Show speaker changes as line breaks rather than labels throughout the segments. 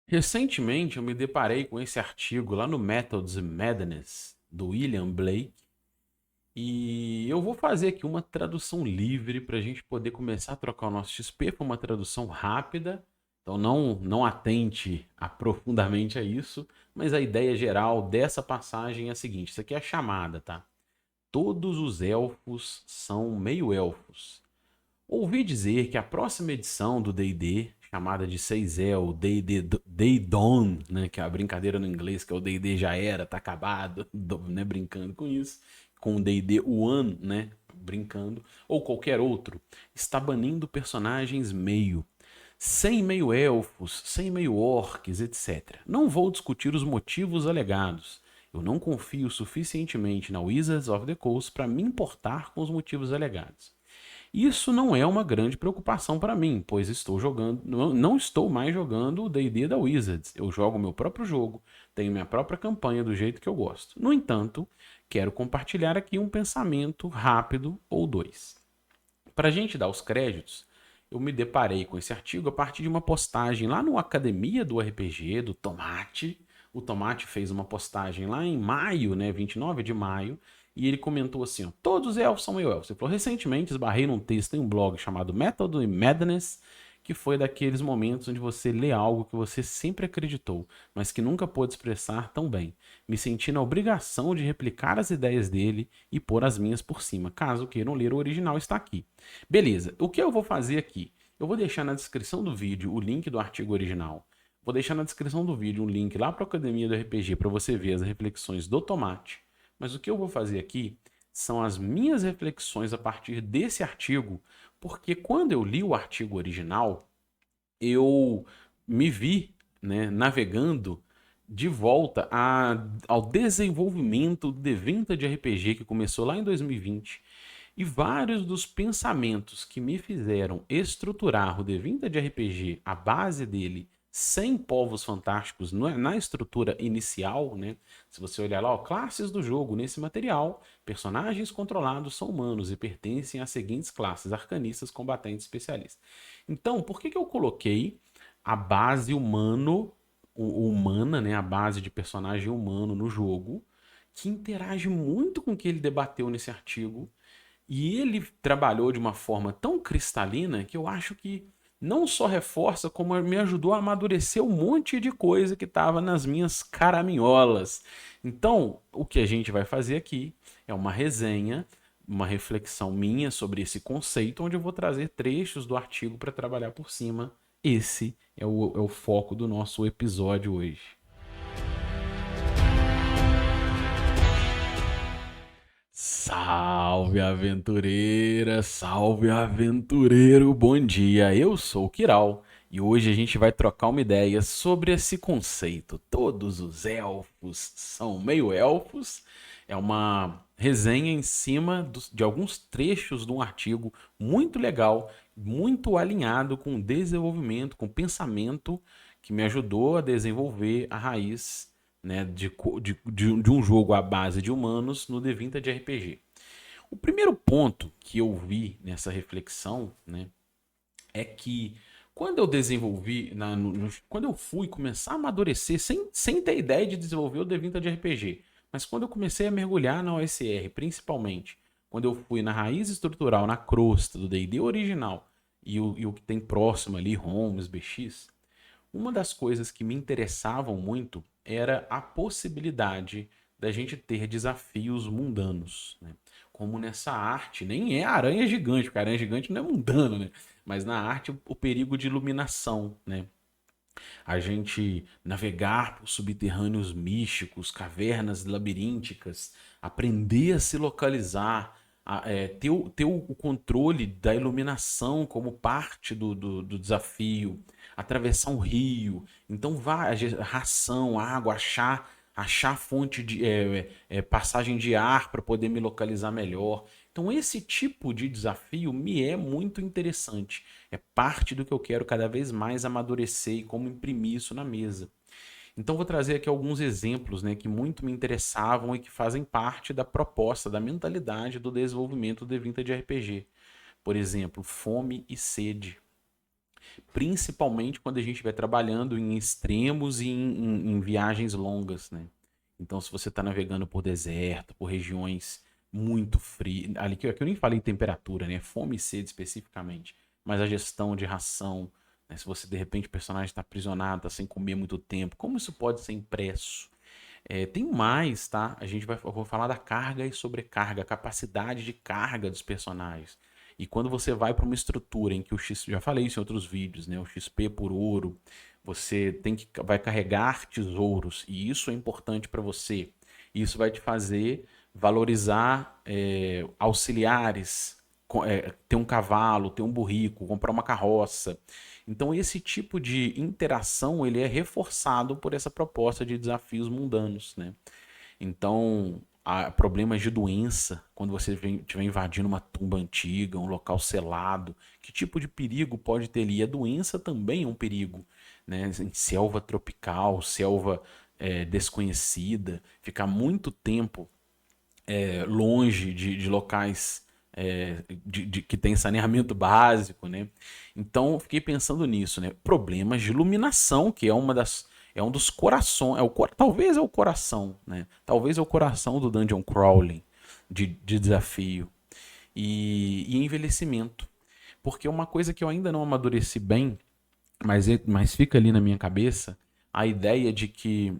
Recentemente eu me deparei com esse artigo lá no Methods and Madness, do William Blake, e eu vou fazer aqui uma tradução livre para a gente poder começar a trocar o nosso XP. Foi uma tradução rápida, então não atente aprofundadamente a isso, mas a ideia geral dessa passagem é a seguinte: isso aqui é a chamada, tá? Todos os elfos são meio-elfos. Ouvi dizer que a próxima edição do D&D, chamada de 6E, o D&D Day Dawn, né, que é a brincadeira no inglês, que é o D&D já era, tá acabado, né, brincando com isso, com o D&D One, né, brincando, ou qualquer outro, está banindo personagens meio, sem meio-elfos, sem meio-orcs, etc. Não vou discutir os motivos alegados. Eu não confio suficientemente na Wizards of the Coast para me importar com os motivos alegados. Isso não é uma grande preocupação para mim, pois estou jogando, não estou mais jogando o D&D da Wizards. Eu jogo meu próprio jogo, tenho minha própria campanha do jeito que eu gosto. No entanto, quero compartilhar aqui um pensamento rápido ou dois. Para a gente dar os créditos, eu me deparei com esse artigo a partir de uma postagem lá no Academia do RPG, do Tomate. O Tomate fez uma postagem lá em maio, né, 29 de maio, e ele comentou assim, ó, todos os elfos são meio elfos. Ele falou, recentemente esbarrei num texto em um blog chamado Method and Madness, que foi daqueles momentos onde você lê algo que você sempre acreditou, mas que nunca pôde expressar tão bem. Me senti na obrigação de replicar as ideias dele e pôr as minhas por cima. Caso queiram ler o original, está aqui. Beleza, o que eu vou fazer aqui? Eu vou deixar na descrição do vídeo o link do artigo original. Vou deixar na descrição do vídeo um link lá para a Academia do RPG para você ver as reflexões do Tomate. Mas o que eu vou fazer aqui são as minhas reflexões a partir desse artigo, porque quando eu li o artigo original, eu me vi, né, navegando de volta ao desenvolvimento do Deventa de RPG que começou lá em 2020 e vários dos pensamentos que me fizeram estruturar o D20 de RPG, a base dele, sem povos fantásticos na estrutura inicial, né? Se você olhar lá, ó, classes do jogo nesse material, personagens controlados são humanos e pertencem às seguintes classes: arcanistas, combatentes, especialistas. Então, por que eu coloquei a base humana, né? A base de personagem humano no jogo, que interage muito com o que ele debateu nesse artigo e ele trabalhou de uma forma tão cristalina que eu acho que não só reforça, como me ajudou a amadurecer um monte de coisa que estava nas minhas caraminholas. Então, o que a gente vai fazer aqui é uma resenha, uma reflexão minha sobre esse conceito, onde eu vou trazer trechos do artigo para trabalhar por cima. Esse é o foco do nosso episódio hoje. Salve aventureira, salve aventureiro, bom dia. Eu sou o Kiral e hoje a gente vai trocar uma ideia sobre esse conceito. Todos os elfos são meio elfos. É uma resenha em cima de alguns trechos de um artigo muito legal, muito alinhado com o desenvolvimento, com o pensamento que me ajudou a desenvolver a raiz, né, de um jogo à base de humanos no D20 de RPG. O primeiro ponto que eu vi nessa reflexão, né, é que quando eu desenvolvi, quando eu fui começar a amadurecer, sem ter ideia de desenvolver o D20 de RPG, mas quando eu comecei a mergulhar na OSR, principalmente, quando eu fui na raiz estrutural, na crosta do D&D original e o que tem próximo ali, ROMs, BX, uma das coisas que me interessavam muito era a possibilidade da gente ter desafios mundanos, né? Como nessa arte, nem é aranha gigante, porque a aranha gigante não é mundano, né? Mas na arte, o perigo de iluminação, né? A gente navegar por subterrâneos místicos, cavernas labirínticas, aprender a se localizar, ter o controle da iluminação como parte do desafio, atravessar um rio, então ração, água, achar fonte de passagem de ar para poder me localizar melhor. Então esse tipo de desafio me é muito interessante. É parte do que eu quero cada vez mais amadurecer e como imprimir isso na mesa. Então vou trazer aqui alguns exemplos, né, que muito me interessavam e que fazem parte da proposta, da mentalidade do desenvolvimento do D20 de RPG. Por exemplo, fome e sede. Principalmente quando a gente estiver trabalhando em extremos e em viagens longas, né? Então, se você está navegando por deserto, por regiões muito frias, ali que eu nem falei temperatura, né? Fome e sede especificamente, mas a gestão de ração, né? Se você de repente o personagem está aprisionado, está sem comer muito tempo, como isso pode ser impresso? Tem mais, tá? Eu vou falar da carga e sobrecarga, a capacidade de carga dos personagens. E quando você vai para uma estrutura em que o X, já falei isso em outros vídeos, né? O XP por ouro, você vai carregar tesouros e isso é importante para você. Isso vai te fazer valorizar auxiliares, ter um cavalo, ter um burrico, comprar uma carroça. Então esse tipo de interação ele é reforçado por essa proposta de desafios mundanos, né? Então, há problemas de doença, quando você estiver invadindo uma tumba antiga, um local selado, que tipo de perigo pode ter ali? A doença também é um perigo, né? Em selva tropical, selva desconhecida, ficar muito tempo longe de locais que tem saneamento básico, né? Então, eu fiquei pensando nisso, né? Problemas de iluminação, que é um dos corações, talvez é o coração, né? Talvez é o coração do dungeon crawling, de desafio. E envelhecimento. Porque uma coisa que eu ainda não amadureci bem, mas fica ali na minha cabeça, a ideia de que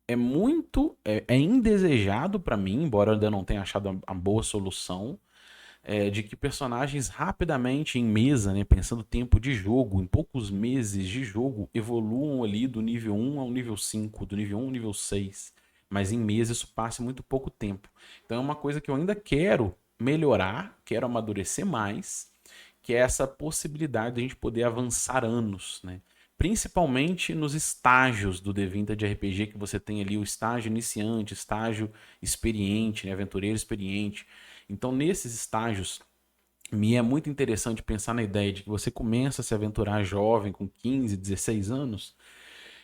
é indesejado para mim, embora eu ainda não tenha achado a boa solução, de que personagens rapidamente em mesa, né, pensando tempo de jogo, em poucos meses de jogo, evoluam ali do nível 1 ao nível 5, do nível 1 ao nível 6. Mas em mesa isso passa muito pouco tempo. Então é uma coisa que eu ainda quero melhorar, quero amadurecer mais, que é essa possibilidade de a gente poder avançar anos, né? Principalmente nos estágios do D20 de RPG, que você tem ali o estágio iniciante, estágio experiente, né? Aventureiro experiente. Então, nesses estágios, me é muito interessante pensar na ideia de que você começa a se aventurar jovem, com 15, 16 anos,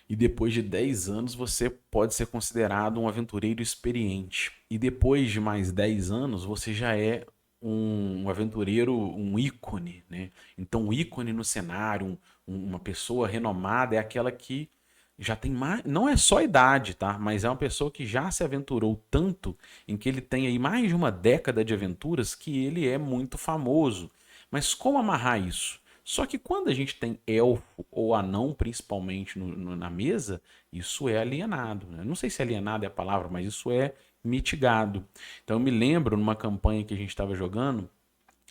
e depois de 10 anos você pode ser considerado um aventureiro experiente. E depois de mais 10 anos você já é um aventureiro, um ícone, né? Então, um ícone no cenário, uma pessoa renomada é aquela que já tem mais, não é só idade, tá? Mas é uma pessoa que já se aventurou tanto em que ele tem aí mais de uma década de aventuras que ele é muito famoso. Mas como amarrar isso? Só que quando a gente tem elfo ou anão, principalmente na mesa, isso é alienado, né? Não sei se alienado é a palavra, mas isso é mitigado. Então eu me lembro numa campanha que a gente estava jogando,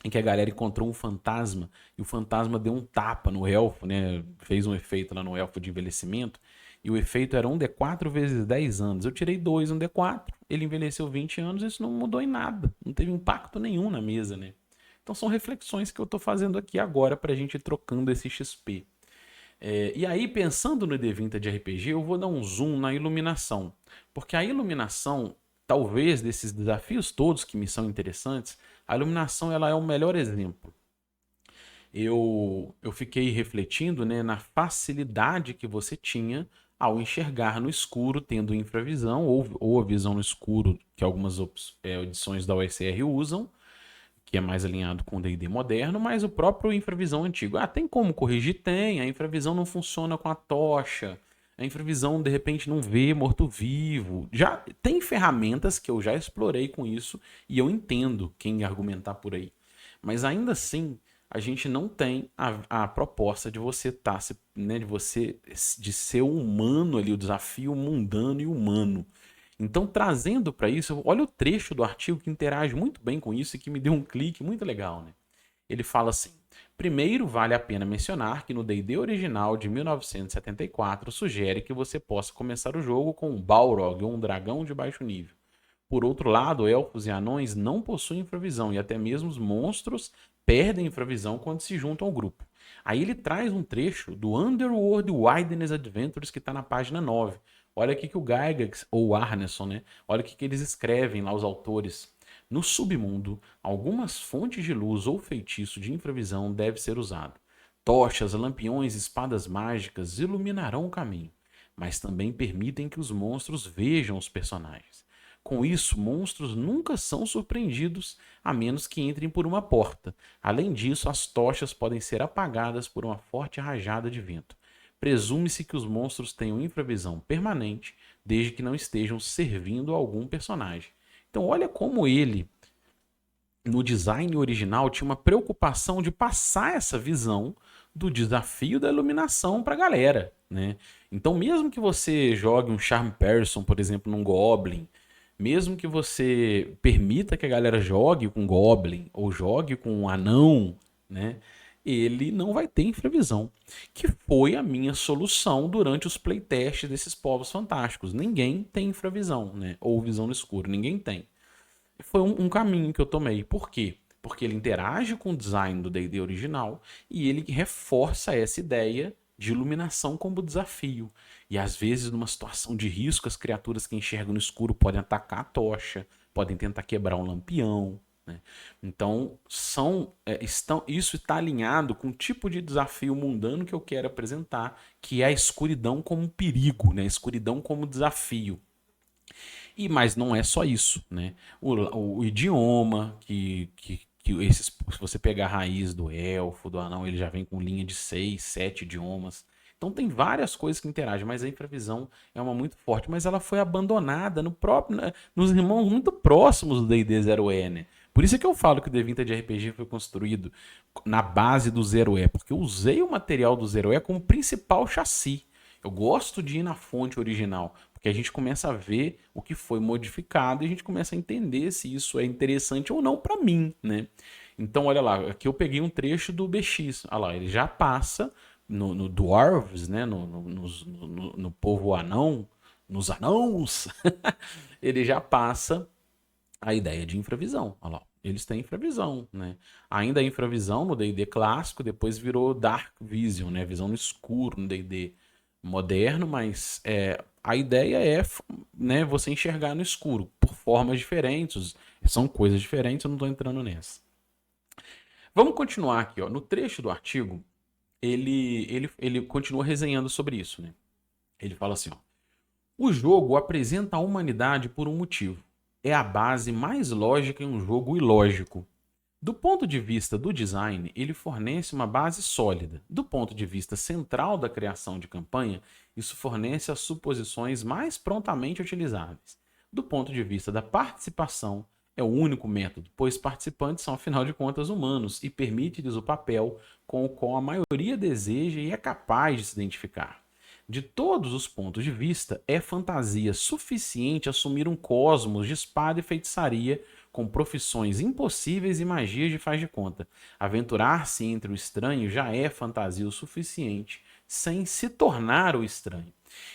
em que a galera encontrou um fantasma e o fantasma deu um tapa no elfo, né? Fez um efeito lá no elfo de envelhecimento. E o efeito era um D4 vezes 10 anos. Eu tirei 2, um D4. Ele envelheceu 20 anos, isso não mudou em nada. Não teve impacto nenhum na mesa, né? Então são reflexões que eu estou fazendo aqui agora para a gente ir trocando esse XP. E aí, pensando no D20 de RPG, eu vou dar um zoom na iluminação. Porque a iluminação, talvez desses desafios todos que me são interessantes, a iluminação ela é o melhor exemplo. Eu fiquei refletindo, né, na facilidade que você tinha ao enxergar no escuro, tendo infravisão ou a visão no escuro, que algumas edições da OSR usam, que é mais alinhado com o D&D moderno, mas o próprio infravisão antigo. Ah, tem como corrigir? Tem. A infravisão não funciona com a tocha. A infravisão, de repente, não vê morto-vivo. Já tem ferramentas que eu já explorei com isso e eu entendo quem argumentar por aí. Mas ainda assim, a gente não tem a proposta de você né, de ser humano ali, o desafio mundano e humano. Então, trazendo para isso, olha o trecho do artigo que interage muito bem com isso e que me deu um clique muito legal, né? Ele fala assim: primeiro, vale a pena mencionar que no D&D original de 1974 sugere que você possa começar o jogo com um Balrog, ou um dragão de baixo nível. Por outro lado, elfos e anões não possuem infravisão e até mesmo os monstros perdem infravisão quando se juntam ao grupo. Aí ele traz um trecho do Underworld Wilderness Adventures que está na página 9. Olha aqui que o Gygax, ou o Arneson, né? Olha o que eles escrevem lá, os autores. No submundo, algumas fontes de luz ou feitiço de infravisão devem ser usado. Tochas, lampiões, espadas mágicas iluminarão o caminho, mas também permitem que os monstros vejam os personagens. Com isso, monstros nunca são surpreendidos a menos que entrem por uma porta. Além disso, as tochas podem ser apagadas por uma forte rajada de vento. Presume-se que os monstros tenham infravisão permanente, desde que não estejam servindo a algum personagem. Então, olha como ele, no design original, tinha uma preocupação de passar essa visão do desafio da iluminação para a galera, né? Então, mesmo que você jogue um Charm Person, por exemplo, num Goblin, mesmo que você permita que a galera jogue com Goblin ou jogue com um Anão, né? Ele não vai ter infravisão, que foi a minha solução durante os playtests desses povos fantásticos. Ninguém tem infravisão, né? Ou visão no escuro, ninguém tem. Foi um caminho que eu tomei. Por quê? Porque ele interage com o design do D&D original e ele reforça essa ideia de iluminação como desafio. E às vezes, numa situação de risco, as criaturas que enxergam no escuro podem atacar a tocha, podem tentar quebrar um lampião, né? Então, isso está alinhado com o tipo de desafio mundano que eu quero apresentar, que é a escuridão como perigo, né? A escuridão como desafio. Mas não é só isso, né? O idioma, se você pegar a raiz do elfo, do anão, ele já vem com linha de 6, 7 idiomas. Então tem várias coisas que interagem, mas a infravisão é uma muito forte. Mas ela foi abandonada nos irmãos muito próximos do D&D Zero E, né? Por isso é que eu falo que o D20 de RPG foi construído na base do Zero E, porque eu usei o material do Zero E como principal chassi. Eu gosto de ir na fonte original, porque a gente começa a ver o que foi modificado e a gente começa a entender se isso é interessante ou não para mim, né? Então, olha lá, aqui eu peguei um trecho do BX. Olha lá, ele já passa no Dwarves, né? No povo anão, nos anãos, ele já passa a ideia de infravisão. Olha lá, eles têm infravisão, né? Ainda a infravisão no D&D clássico, depois virou Dark Vision, né? Visão no escuro no D&D moderno, mas a ideia é, né, você enxergar no escuro, por formas diferentes, são coisas diferentes, eu não estou entrando nessa. Vamos continuar aqui, ó. No trecho do artigo, ele continua resenhando sobre isso, né? Ele fala assim, ó, o jogo apresenta a humanidade por um motivo. É a base mais lógica em um jogo ilógico. Do ponto de vista do design, ele fornece uma base sólida. Do ponto de vista central da criação de campanha, isso fornece as suposições mais prontamente utilizáveis. Do ponto de vista da participação, é o único método, pois participantes são, afinal de contas, humanos e permite-lhes o papel com o qual a maioria deseja e é capaz de se identificar. De todos os pontos de vista, é fantasia suficiente assumir um cosmos de espada e feitiçaria com profissões impossíveis e magias de faz de conta. Aventurar-se entre o estranho já é fantasia o suficiente, sem se tornar o estranho.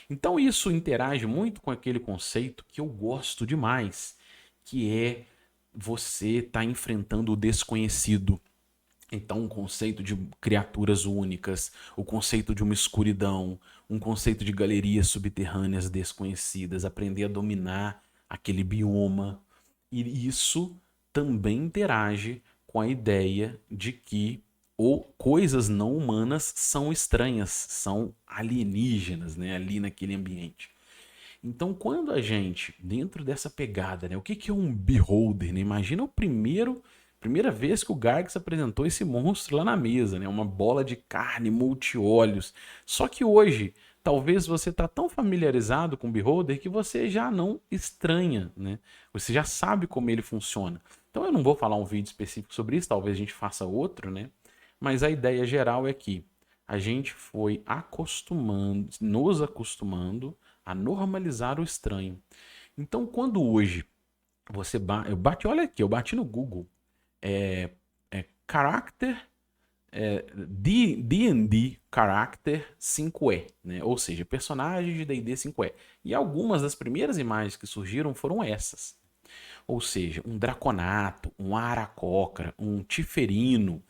Então isso interage muito com aquele conceito que eu gosto demais, que é você estar enfrentando o desconhecido. Então, um conceito de criaturas únicas, o conceito de uma escuridão, um conceito de galerias subterrâneas desconhecidas, aprender a dominar aquele bioma. E isso também interage com a ideia de que coisas não humanas são estranhas, são alienígenas, né, ali naquele ambiente. Então, quando a gente, dentro dessa pegada, né, o que é um beholder? Né? Imagina primeira vez que o Gygax apresentou esse monstro lá na mesa, né? Uma bola de carne multi-olhos. Só que hoje, talvez você está tão familiarizado com o Beholder que você já não estranha, né? Você já sabe como ele funciona. Então eu não vou falar um vídeo específico sobre isso, talvez a gente faça outro, né? Mas a ideia geral é que a gente foi nos acostumando a normalizar o estranho. Então quando hoje eu bati no Google, Character D&D Character 5e, né? Ou seja, personagens de D&D 5e. E algumas das primeiras imagens que surgiram foram essas. Ou seja, um Draconato, um Aarakocra, um Tiferino.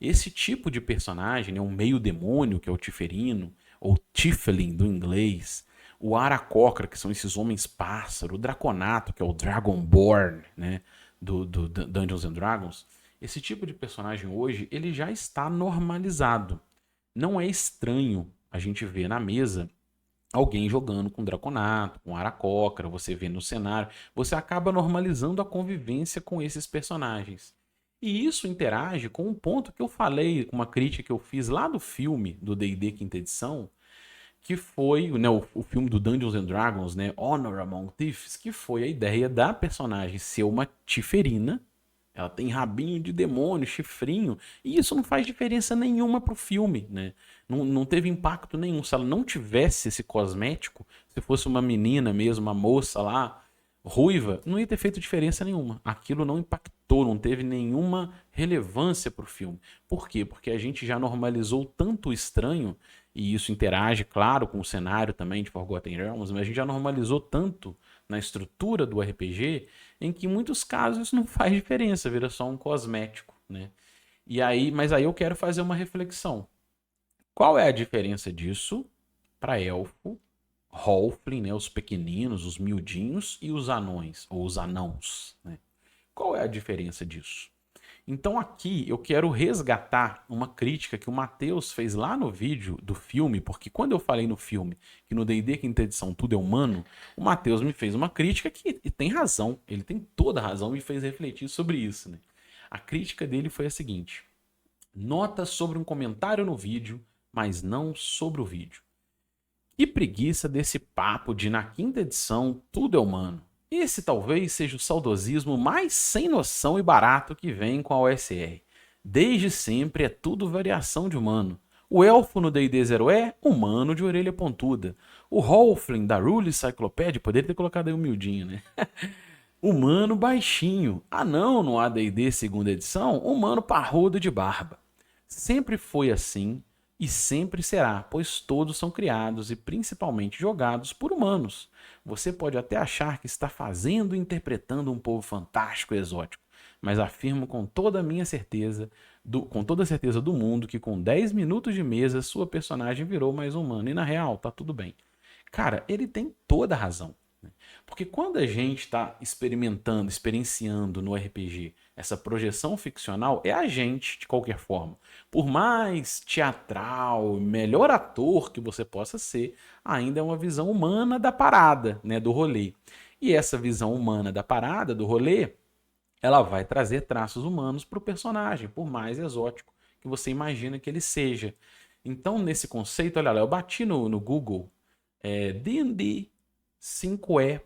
Esse tipo de personagem, né? Um meio demônio, que é o Tiferino, ou Tiefling do inglês. O Aarakocra, que são esses homens pássaro. O Draconato, que é o Dragonborn, né? do Dungeons and Dragons. Esse tipo de personagem hoje, ele já está normalizado. Não é estranho a gente ver na mesa alguém jogando com Draconato, com Aarakocra, você vê no cenário, você acaba normalizando a convivência com esses personagens. E isso interage com um ponto que eu falei, com uma crítica que eu fiz lá do filme do D&D Quinta Edição, que foi, né, o filme do Dungeons and Dragons, né, Honor Among Thieves, que foi a ideia da personagem ser uma tiferina. Ela tem rabinho de demônio, chifrinho, e isso não faz diferença nenhuma pro filme, né? Não teve impacto nenhum. Se ela não tivesse esse cosmético, se fosse uma menina mesmo, uma moça lá, ruiva, não ia ter feito diferença nenhuma. Aquilo não impactou, não teve nenhuma relevância pro filme. Por quê? Porque a gente já normalizou tanto o estranho, e isso interage, claro, com o cenário também de Forgotten Realms, mas a gente já normalizou tanto na estrutura do RPG em que em muitos casos isso não faz diferença, vira só um cosmético, né? E aí, mas aí eu quero fazer uma reflexão. Qual é a diferença disso para elfo, halfling, né, os pequeninos, os miudinhos e os anões ou os anãos, né? Qual é a diferença disso? Então aqui eu quero resgatar uma crítica que o Matheus fez lá no vídeo do filme, porque quando eu falei no filme que no D&D quinta edição tudo é humano, o Matheus me fez uma crítica que tem razão, ele tem toda a razão e me fez refletir sobre isso, né? A crítica dele foi a seguinte: nota sobre um comentário no vídeo, mas não sobre o vídeo. Que preguiça desse papo de na quinta edição tudo é humano. Esse talvez seja o saudosismo mais sem noção e barato que vem com a OSR. Desde sempre é tudo variação de humano. O elfo no D&D 0 é humano de orelha pontuda. O Halfling da Rule Cyclopedia, poderia ter colocado aí humildinho, né? Humano baixinho. Anão no AD&D segunda edição, humano parrudo de barba. Sempre foi assim e sempre será, pois todos são criados e principalmente jogados por humanos. Você pode até achar que está fazendo e interpretando um povo fantástico e exótico, mas afirmo com toda a minha certeza, com toda a certeza do mundo, que com 10 minutos de mesa sua personagem virou mais humano. E na real, tá tudo bem. Cara, ele tem toda a razão. Porque quando a gente está experimentando, experienciando no RPG essa projeção ficcional, é a gente, de qualquer forma. Por mais teatral, melhor ator que você possa ser, ainda é uma visão humana da parada, né, do rolê. E essa visão humana da parada, do rolê, ela vai trazer traços humanos para o personagem, por mais exótico que você imagina que ele seja. Então, nesse conceito, olha lá, eu bati no Google D&D 5E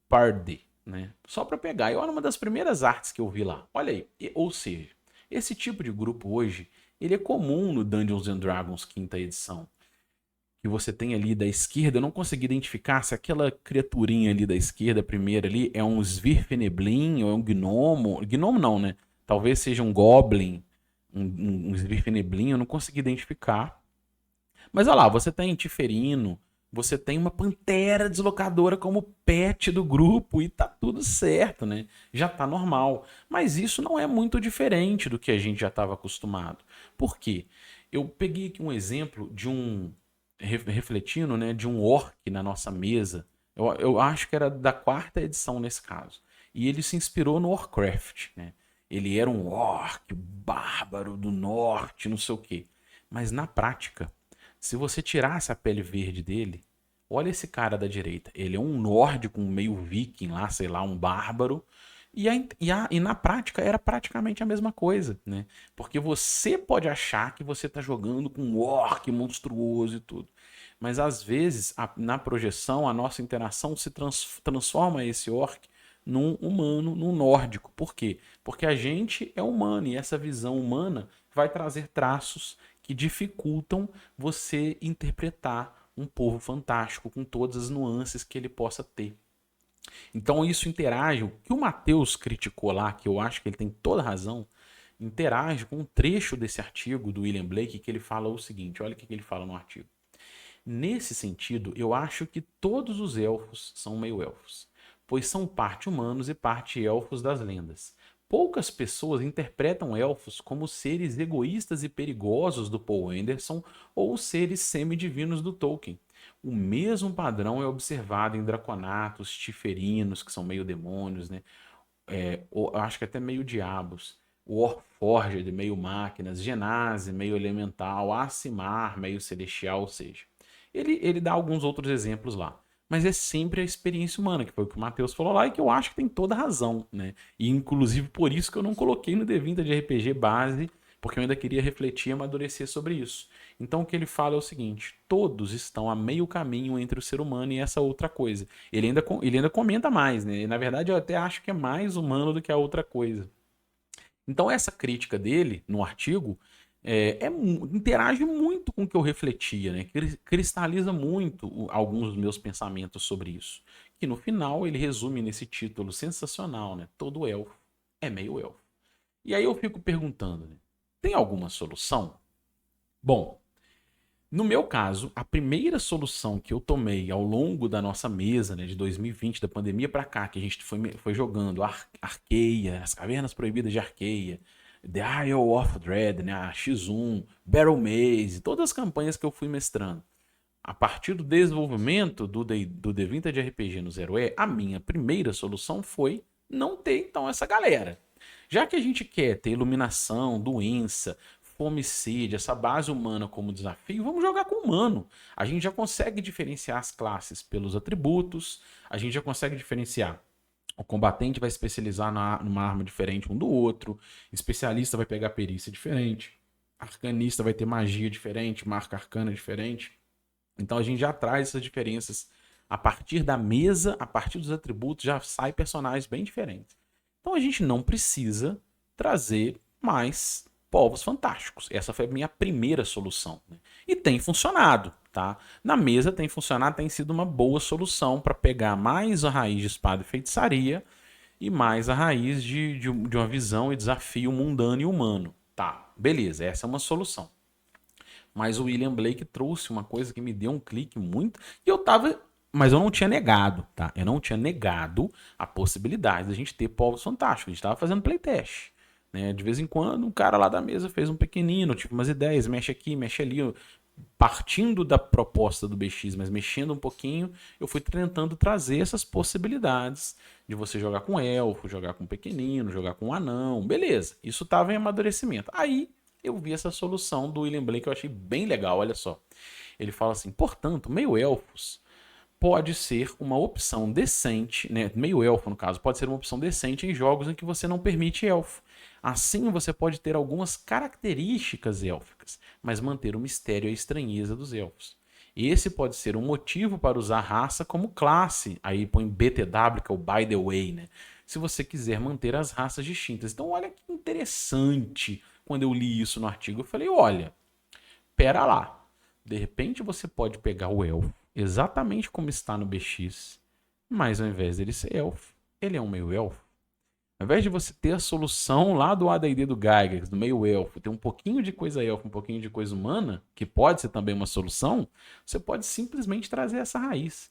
Party, né? Só para pegar. E olha uma das primeiras artes que eu vi lá. Olha aí. Ou seja, esse tipo de grupo hoje, ele é comum no Dungeons and Dragons quinta edição. Que você tem ali da esquerda, eu não consegui identificar se aquela criaturinha ali da esquerda, primeira ali, é um Svirfneblin ou é um gnomo. Gnomo não, né? Talvez seja um Goblin, um Svirfneblin, eu não consegui identificar. Mas olha lá, você tem Tiferino, você tem uma pantera deslocadora como pet do grupo e tá tudo certo, né? Já tá normal. Mas isso não é muito diferente do que a gente já estava acostumado. Por quê? Eu peguei aqui um exemplo de refletindo, né, de um orc na nossa mesa. Eu acho que era da quarta edição nesse caso. E ele se inspirou no Warcraft, né? Ele era um orc bárbaro do norte, não sei o quê. Mas na prática, se você tirasse a pele verde dele, olha esse cara da direita. Ele é um nórdico, um meio viking lá, sei lá, um bárbaro. E na prática era praticamente a mesma coisa, né? Porque você pode achar que você está jogando com um orc monstruoso e tudo. Mas às vezes, na projeção, a nossa interação se transforma esse orc num humano, num nórdico. Por quê? Porque a gente é humano e essa visão humana vai trazer traços que dificultam você interpretar um povo fantástico com todas as nuances que ele possa ter. Então isso interage, o que o Matheus criticou lá, que eu acho que ele tem toda razão, interage com um trecho desse artigo do William Blake que ele fala o seguinte, olha o que ele fala no artigo. Nesse sentido, eu acho que todos os elfos são meio-elfos, pois são parte humanos e parte elfos das lendas. Poucas pessoas interpretam elfos como seres egoístas e perigosos do Paul Anderson ou seres semidivinos do Tolkien. O mesmo padrão é observado em draconatos, tiferinos, que são meio demônios, né? Acho que até meio diabos. O Warforged, meio máquinas, Genasi, meio elemental, Acimar, meio celestial, ou seja, Ele dá alguns outros exemplos lá. Mas é sempre a experiência humana, que foi o que o Matheus falou lá, e que eu acho que tem toda razão, né? E inclusive por isso que eu não coloquei no D20 de RPG base, porque eu ainda queria refletir e amadurecer sobre isso. Então o que ele fala é o seguinte: todos estão a meio caminho entre o ser humano e essa outra coisa. Ele ainda comenta mais, né? E, na verdade, eu até acho que é mais humano do que a outra coisa. Então, essa crítica dele no artigo interage muito com o que eu refletia, né? Cristaliza muito alguns dos meus pensamentos sobre isso. Que no final ele resume nesse título sensacional, né? Todo elfo é meio elfo. E aí eu fico perguntando, né? Tem alguma solução? Bom, no meu caso, a primeira solução que eu tomei ao longo da nossa mesa, né, de 2020, da pandemia para cá, que a gente foi jogando Arqueia, as Cavernas Proibidas de Arqueia, The Isle of Dread, né, a X1, Battle Maze, todas as campanhas que eu fui mestrando. A partir do desenvolvimento do D20 de RPG no Zero E, a minha primeira solução foi não ter então essa galera. Já que a gente quer ter iluminação, doença, fome e sede, essa base humana como desafio, vamos jogar com humano. A gente já consegue diferenciar as classes pelos atributos, a gente já consegue diferenciar. O combatente vai especializar numa arma diferente um do outro, especialista vai pegar perícia diferente, arcanista vai ter magia diferente, marca arcana diferente. Então a gente já traz essas diferenças a partir da mesa, a partir dos atributos, já sai personagens bem diferentes. Então a gente não precisa trazer mais povos fantásticos. Essa foi a minha primeira solução. Né? E tem funcionado, tá? Na mesa tem funcionado, tem sido uma boa solução para pegar mais a raiz de espada e feitiçaria e mais a raiz de uma visão e desafio mundano e humano. Tá, beleza, essa é uma solução. Mas o William Blake trouxe uma coisa que me deu um clique muito. E eu tava. Mas eu não tinha negado, tá? Eu não tinha negado a possibilidade da gente ter povos fantásticos. A gente tava fazendo playtest. Né? De vez em quando, um cara lá da mesa fez um pequenino, tive umas ideias, mexe aqui, mexe ali. Partindo da proposta do BX, mas mexendo um pouquinho, eu fui tentando trazer essas possibilidades de você jogar com elfo, jogar com pequenino, jogar com anão. Beleza, isso estava em amadurecimento. Aí eu vi essa solução do William Blake que eu achei bem legal, olha só. Ele fala assim: portanto, meio-elfos pode ser uma opção decente, né? Meio-elfo no caso, pode ser uma opção decente em jogos em que você não permite elfo. Assim, você pode ter algumas características élficas, mas manter o mistério e a estranheza dos elfos. Esse pode ser um motivo para usar raça como classe. Aí põe BTW, que é o By the Way, né? Se você quiser manter as raças distintas. Então, olha que interessante. Quando eu li isso no artigo, eu falei: olha, pera lá. De repente você pode pegar o elfo, exatamente como está no BX, mas ao invés dele ser elfo, ele é um meio-elfo. Ao invés de você ter a solução lá do AD&D do Gygax, do meio-elfo, ter um pouquinho de coisa elfa, um pouquinho de coisa humana, que pode ser também uma solução, você pode simplesmente trazer essa raiz.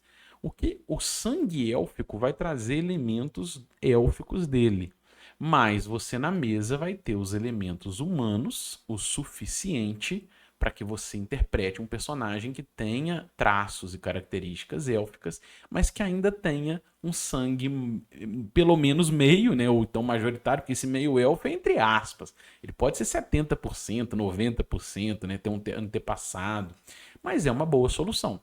O sangue élfico vai trazer elementos élficos dele. Mas você na mesa vai ter os elementos humanos o suficiente para que você interprete um personagem que tenha traços e características élficas, mas que ainda tenha um sangue pelo menos meio, né, ou então majoritário, porque esse meio elfo é entre aspas. Ele pode ser 70%, 90%, né, ter um antepassado, mas é uma boa solução.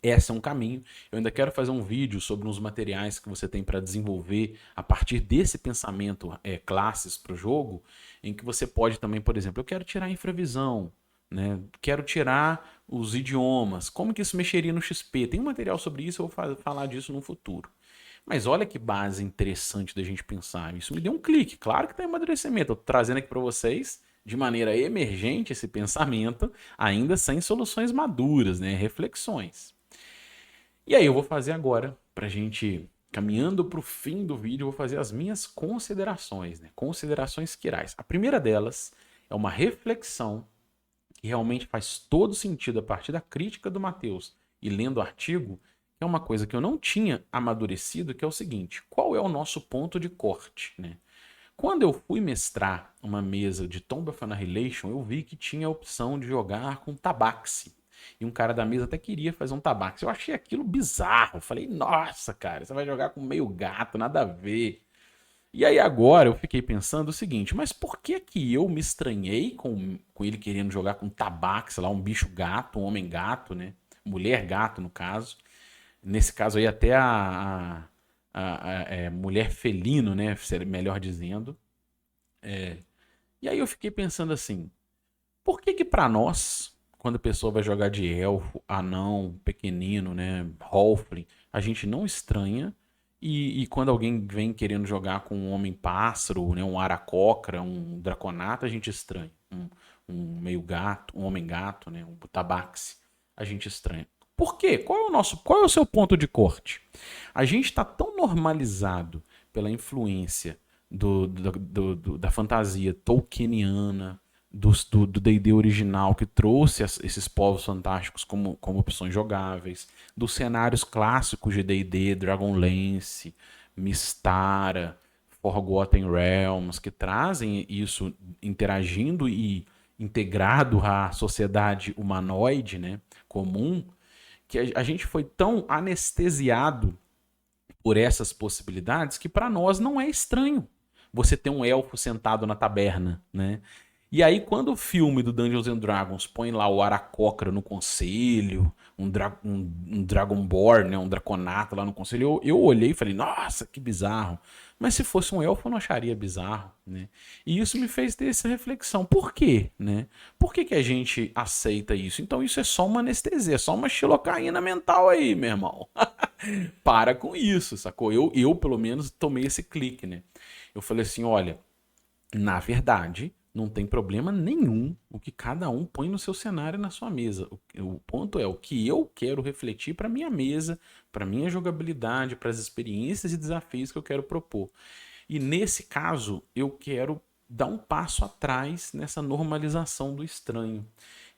Esse é um caminho. Eu ainda quero fazer um vídeo sobre os materiais que você tem para desenvolver a partir desse pensamento classes para o jogo, em que você pode também, por exemplo, eu quero tirar a infravisão, né? Quero tirar os idiomas. Como que isso mexeria no XP? Tem um material sobre isso, eu vou falar disso no futuro. Mas olha que base interessante da gente pensar. Isso me deu um clique. Claro que tem amadurecimento. Eu estou trazendo aqui para vocês de maneira emergente esse pensamento, ainda sem soluções maduras, né? Reflexões. E aí eu vou fazer agora, para a gente, caminhando para o fim do vídeo, eu vou fazer as minhas considerações, né? Considerações quirais. A primeira delas é uma reflexão que realmente faz todo sentido a partir da crítica do Matheus e lendo o artigo, que é uma coisa que eu não tinha amadurecido, que é o seguinte: qual é o nosso ponto de corte, né? Quando eu fui mestrar uma mesa de Tomb of Annihilation, eu vi que tinha a opção de jogar com tabaxi. E um cara da mesa até queria fazer um tabaxi. Eu achei aquilo bizarro. Eu falei: nossa, cara, você vai jogar com meio gato, nada a ver. E aí agora eu fiquei pensando o seguinte: mas por que que eu me estranhei com ele querendo jogar com tabaxi lá, um bicho gato, um homem gato, né? mulher gato, no caso. Nesse caso aí, até mulher felino, né? Melhor dizendo. E aí eu fiquei pensando assim, por que que pra nós, quando a pessoa vai jogar de elfo, anão, pequenino, né, halfling, a gente não estranha, e quando alguém vem querendo jogar com um homem-pássaro, né, um aracocra, um draconato, a gente estranha. Um meio-gato, um homem-gato, né, um tabaxi, a gente estranha. Por quê? Qual é o seu ponto de corte? A gente está tão normalizado pela influência da fantasia tolkieniana, do D&D original, que trouxe esses povos fantásticos como opções jogáveis, dos cenários clássicos de D&D, Dragonlance, Mystara, Forgotten Realms, que trazem isso interagindo e integrado à sociedade humanoide, né, comum, que a gente foi tão anestesiado por essas possibilidades que para nós não é estranho você ter um elfo sentado na taberna, né? E aí, quando o filme do Dungeons and Dragons põe lá o Aracocra no conselho, um Dragonborn, né, um Draconato lá no conselho, eu olhei e falei, nossa, que bizarro. Mas se fosse um elfo, eu não acharia bizarro, né? E isso me fez ter essa reflexão. Por quê, né? Por que que a gente aceita isso? Então isso é só uma anestesia, é só uma xilocaína mental aí, meu irmão. Para com isso, sacou? Eu, pelo menos, tomei esse clique, né? Eu falei assim, olha, na verdade, não tem problema nenhum o que cada um põe no seu cenário e na sua mesa. O ponto é o que eu quero refletir para minha mesa, para minha jogabilidade, para as experiências e desafios que eu quero propor. E nesse caso, eu quero dar um passo atrás nessa normalização do estranho.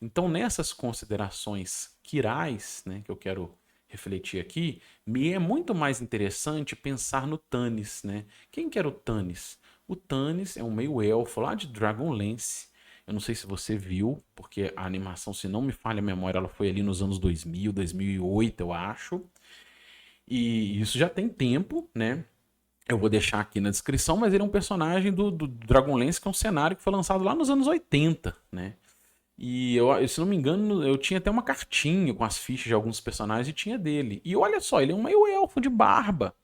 Então, nessas considerações quirais, né, que eu quero refletir aqui, me é muito mais interessante pensar no Tannis, né? Quem que era o Tannis? O Tannis é um meio-elfo lá de Dragonlance. Eu não sei se você viu, porque a animação, se não me falha a memória, ela foi ali nos anos 2000, 2008, eu acho. E isso já tem tempo, né? Eu vou deixar aqui na descrição, mas ele é um personagem do Dragonlance, que é um cenário que foi lançado lá nos anos 80, né? E eu, se não me engano, eu tinha até uma cartinha com as fichas de alguns personagens e tinha dele. E olha só, ele é um meio elfo de barba,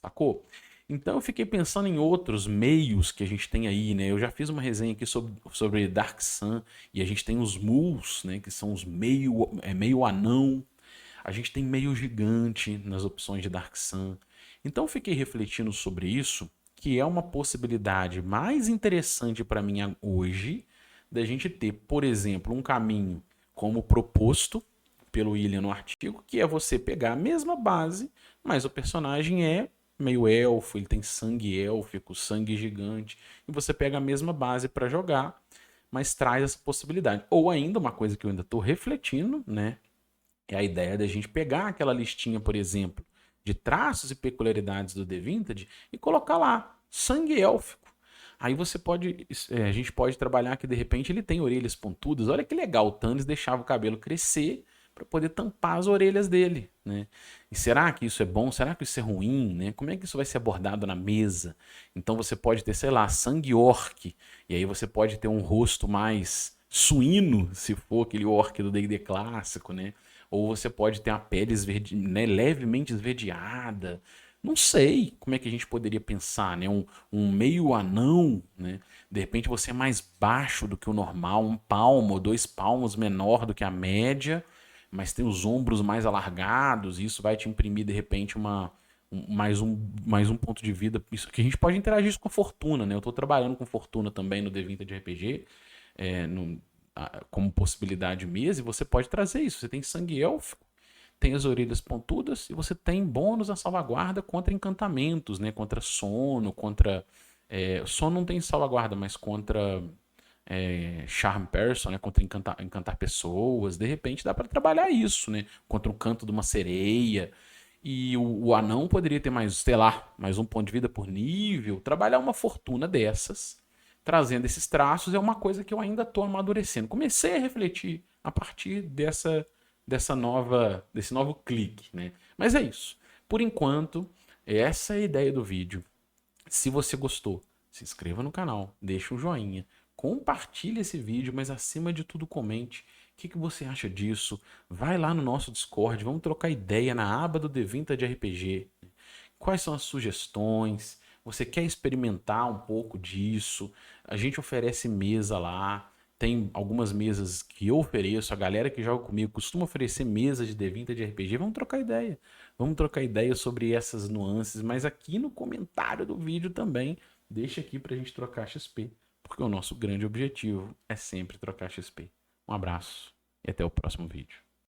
sacou? Então eu fiquei pensando em outros meios que a gente tem aí, né? Eu já fiz uma resenha aqui sobre Dark Sun e a gente tem os Mulls, né? Que são os meio anão. A gente tem meio gigante nas opções de Dark Sun. Então eu fiquei refletindo sobre isso, que é uma possibilidade mais interessante para mim hoje da gente ter, por exemplo, um caminho como proposto pelo William no artigo, que é você pegar a mesma base, mas o personagem é meio elfo, ele tem sangue élfico, sangue gigante, e você pega a mesma base para jogar, mas traz essa possibilidade. Ou ainda uma coisa que eu ainda estou refletindo, né? É a ideia da gente pegar aquela listinha, por exemplo, de traços e peculiaridades do The Vintage e colocar lá sangue élfico. Aí você pode, a gente pode trabalhar que de repente ele tem orelhas pontudas. Olha que legal, o Thanos deixava o cabelo crescer para poder tampar as orelhas dele, né? E será que isso é bom? Será que isso é ruim, né? Como é que isso vai ser abordado na mesa? Então você pode ter, sei lá, sangue orc, e aí você pode ter um rosto mais suíno, se for aquele orc do D&D clássico, né? Ou você pode ter a pele né, levemente esverdeada. Não sei como é que a gente poderia pensar, né? Um meio anão, né? De repente você é mais baixo do que o normal, um palmo ou 2 palmos menor do que a média, mas tem os ombros mais alargados, e isso vai te imprimir, de repente, mais um ponto de vida. Isso que a gente pode interagir isso com fortuna, né? Eu estou trabalhando com fortuna também no D20 de RPG, como possibilidade mesmo, e você pode trazer isso. Você tem sangue élfico, tem as orelhas pontudas e você tem bônus na salvaguarda contra encantamentos, né? Contra sono, contra. Sono não tem salvaguarda, mas contra charm person, né? Contra encantar pessoas. De repente dá para trabalhar isso, né? Contra o canto de uma sereia. E o anão poderia ter mais, sei lá, mais um ponto de vida por nível. Trabalhar uma fortuna dessas, trazendo esses traços, é uma coisa que eu ainda estou amadurecendo. Comecei a refletir a partir desse novo clique, né? Mas é isso. Por enquanto, essa é a ideia do vídeo. Se você gostou, se inscreva no canal, deixa um joinha, compartilhe esse vídeo, mas acima de tudo comente. que você acha disso? Vai lá no nosso Discord, vamos trocar ideia na aba do D20 de RPG. Quais são as sugestões? Você quer experimentar um pouco disso? A gente oferece mesa lá. Tem algumas mesas que eu ofereço. A galera que joga comigo costuma oferecer mesa de D20 de RPG. Vamos trocar ideia. Vamos trocar ideia sobre essas nuances. Mas aqui no comentário do vídeo também, deixa aqui pra gente trocar XP. Porque o nosso grande objetivo é sempre trocar XP. Um abraço e até o próximo vídeo.